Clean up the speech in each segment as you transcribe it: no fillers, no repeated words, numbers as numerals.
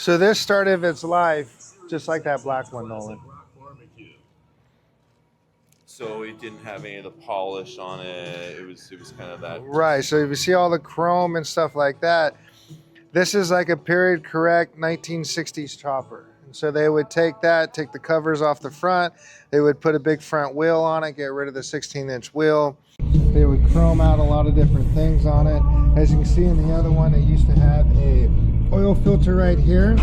So this started its life just like that black one, Nolan. So it didn't have any of the polish on it. It was kind of that. Right. So if you see all the chrome and stuff like that, this is like a period correct 1960s chopper. And so they would take that, take the covers off the front. They would put a big front wheel on it, get rid of the 16-inch wheel. They would chrome out a lot of different things on it. As you can see in the other one, it used to have a oil filter right here.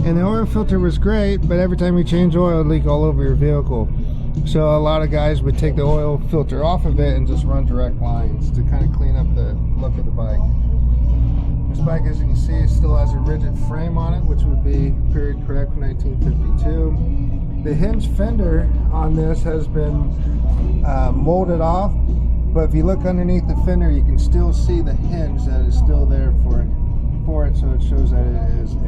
And the oil filter was great, but every time you change oil, it would leak all over your vehicle. So a lot of guys would take the oil filter off of it and just run direct lines to kind of clean up the look of the bike. This bike, as you can see, still has a rigid frame on it, which would be period correct from 1952. The hinge fender on this has been molded off, but if you look underneath the fender, you can still see the hinge that is still there for it, so it shows that it is a...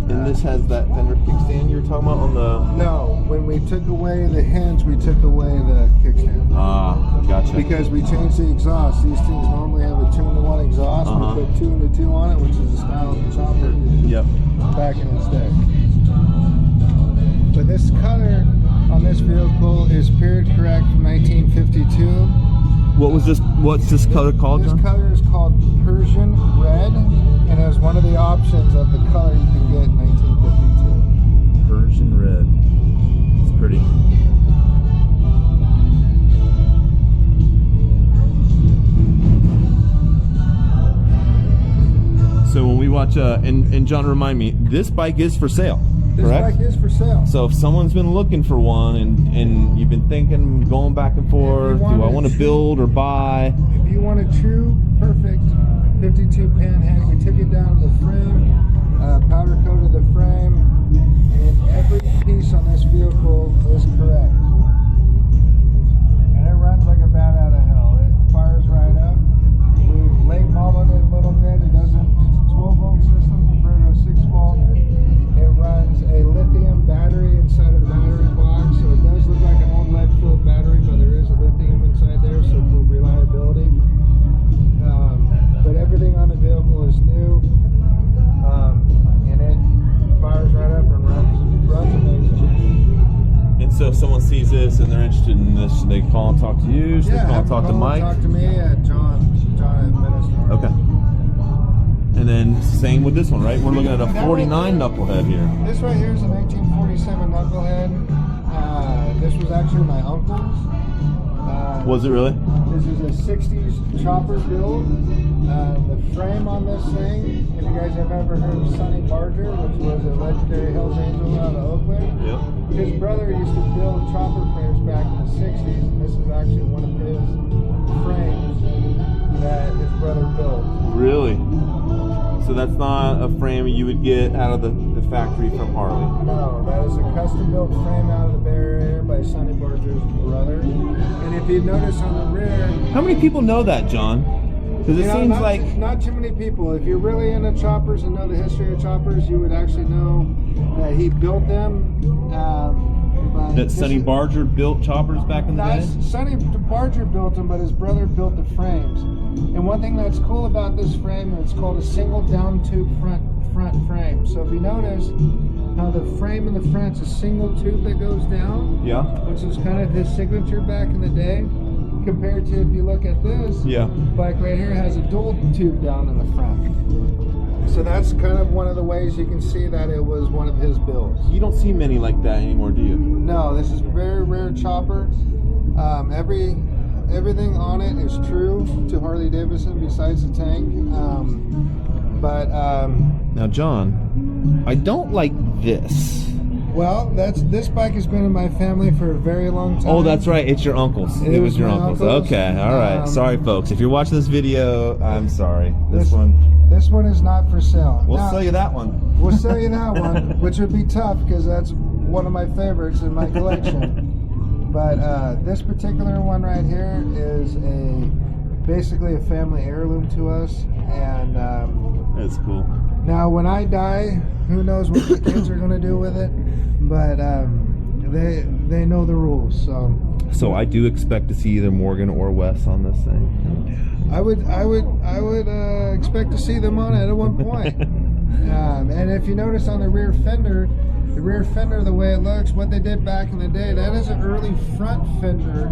And this has that fender kickstand you were talking about on the... No, when we took away the hinge, we took away the kickstand. Ah, gotcha. Because we changed the exhaust. These things normally have a 2-to-1 exhaust. We put 2-to-2 on it, which is the style of the chopper. Yep. Back in its day. But this color on this vehicle is period correct from 1952. What's this color called, This John? color is called Persian Red, and it was one of the options of the color you could get in 1952. Persian Red. It's pretty. So when we watch, and John, remind me, this bike is for sale, correct? This bike is for sale. So if someone's been looking for one and you've been thinking, going back and forth, do I want to build or buy? If you want a true, perfect 52 Panhead, we took it down to the frame, powder coated the frame, and every piece on this vehicle is correct. And it runs like a bat out of hell. It fires right up. We've late modeled it a little bit. It doesn't, it's a 12-volt system compared to a 6-volt. It runs a lithium battery inside of the battery box, so it does look like an old lead-filled battery, but there is a lithium inside there, so for reliability. But everything on the vehicle is new, and it fires right up and runs amazing. And so if someone sees this and they're interested in this, should they call and talk to you? Should they call and talk to Mike? Talk to me at John at Modesto. Okay. And then same with this one, right? We're looking at a 49 knucklehead here. This right here is a 1947 knucklehead. This was actually my uncle's. Was it really? This is a 60s chopper build. The frame on this thing, if you guys have ever heard of Sonny Barger, which was a legendary Hells Angel out of Oakland, his brother used to build chopper frames back in the 60s, and this is actually one of his frames that his brother built. Really? So that's not a frame you would get out of the factory from Harley? No, that is a custom built frame out of the Bay Area by Sonny Barger's brother. And if you notice on the rear... How many people know that, John? Because it seems like... Not too many people. If you're really into choppers and know the history of choppers, you would actually know that he built them. That Sonny Barger built choppers back in the day? Sonny Barger built them, but his brother built the frames. And one thing that's cool about this frame, it's called a single down tube front frame. So if you notice how the frame in the front's a single tube that goes down, which is kind of his signature back in the day, compared to if you look at this bike right here, has a dual tube down in the front. So that's kind of one of the ways you can see that it was one of his builds. You don't see many like that anymore, do you? No, this is a very rare chopper. Everything on it is true to Harley-Davidson besides the tank. Now, John, I don't like this. Well, this bike has been in my family for a very long time. Oh, that's right. It's your uncle's. It was your uncle's. Okay, all right. Sorry, folks. If you're watching this video, I'm sorry. This one is not for sale. We'll sell you that one. We'll sell you that one, which would be tough because that's one of my favorites in my collection. But this particular one right here is basically a family heirloom to us, and that's cool. Now, when I die, who knows what the kids are going to do with it? But they know the rules. So I do expect to see either Morgan or Wes on this thing. I would expect to see them on it at one point. And if you notice on the rear fender, the way it looks, what they did back in the day, that is an early front fender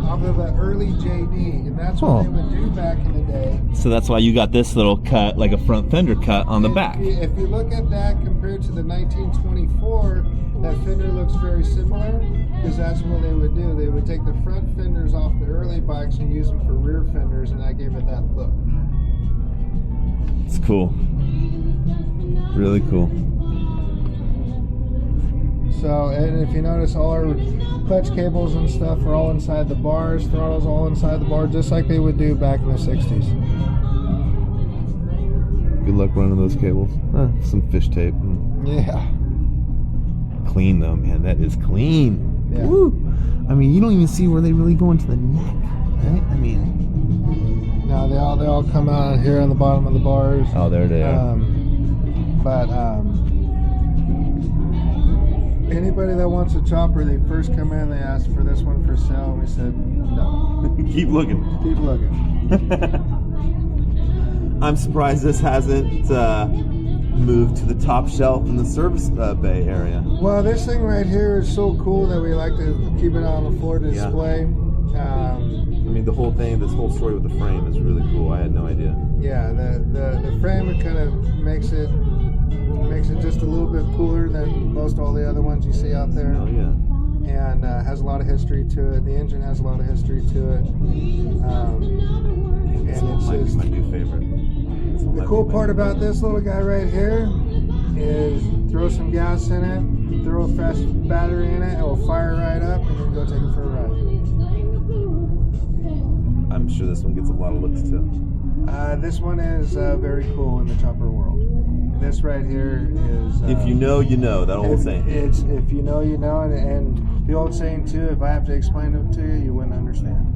off of an early JD, and that's what they would do back in the day. So that's why you got this little cut, like a front fender cut on the back. If you look at that compared to the 1924, that fender looks very similar, because that's what they would do. They would take the front fenders off the early bikes and use them for rear fenders, and that gave it that look. It's cool. Really cool. So, and if you notice, all our clutch cables and stuff are all inside the bars, throttles all inside the bar, just like they would do back in the 60s. Good luck running those cables. Some fish tape. Yeah. Clean though, man. That is clean. Yeah. Woo. I mean, you don't even see where they really go into the neck, right? I mean, no, they all come out here on the bottom of the bars. Oh, there they are. Anybody that wants a chopper, they first come in, they ask for this one for sale, and we said no. Keep looking. Keep looking. I'm surprised this hasn't moved to the top shelf in the service bay area. Well, this thing right here is so cool that we like to keep it on the floor to display. I mean, the whole thing, this whole story with the frame is really cool. I had no idea. Yeah, the frame, it kind of makes it just a little bit cooler than most all the other ones you see out there. Oh yeah. And has a lot of history to it. The engine has a lot of history to it. And it's just my new favorite. The cool part about this little guy right here is throw some gas in it, throw a fast battery in it, it will fire right up, and then go take it for a ride. I'm sure this one gets a lot of looks too. This one is very cool in the chopper world. This right here is... if you know, you know, that old saying. If you know, you know, and the old saying too, if I have to explain it to you, you wouldn't understand.